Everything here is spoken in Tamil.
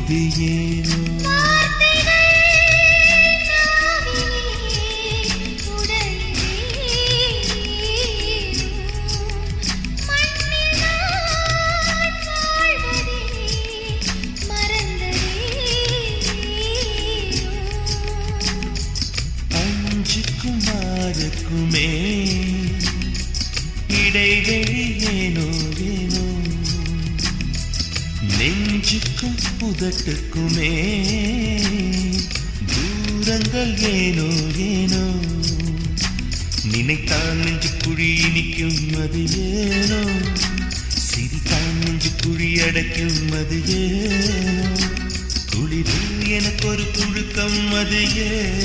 இது ஏனோ குமாரக்குமே இடைவெளி ஏனோ ஏனோ நெஞ்சுக்கும் புதட்டுக்குமே தூரங்கள் ஏனோ ஏனோ நினைத்தால் நெஞ்சு குழி இனிக்கும் அது ஏனோ சிரித்தால் நெஞ்சு குழி அடைக்கும் அது ஏனோ குளிரில் எனக்கு ஒரு புழுக்கம் அது ஏ